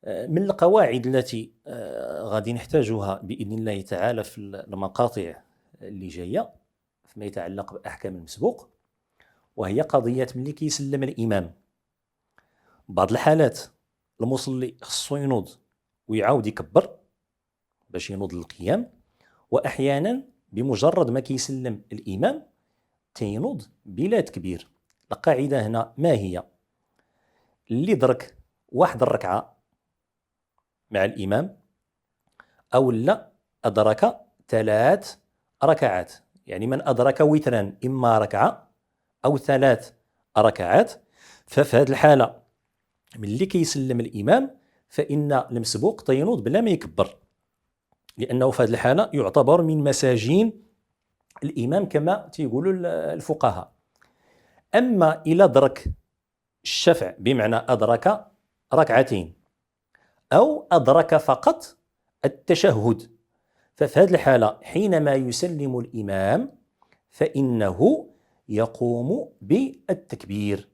من القواعد التي غادي نحتاجها بإذن الله تعالى في المقاطع اللي جاية فيما يتعلق بأحكام المسبوق، وهي قضية ملي كيسلم الإمام. بعض الحالات المصلي خصو ينوض ويعاود يكبر باش ينوض للقيام، وأحيانا بمجرد ما كيسلم الإمام تينوض بلا تكبير. القاعدة هنا ما هي؟ اللي درك واحد الركعة مع الإمام أو لا أدرك 3 ركعات، يعني من أدرك وترا إما ركعة أو 3 ركعات، ففي هذه الحالة ملي كيسلم الإمام فإن المسبوق تينوض بلا ما يكبر، لأنه في هذه الحالة يعتبر من مساجين الإمام كما تيقولوا الفقهاء. أما إلى درك الشفع بمعنى أدرك ركعتين أو أدرك فقط التشهد، ففي هذه الحالة حينما يسلم الإمام فإنه يقوم بالتكبير.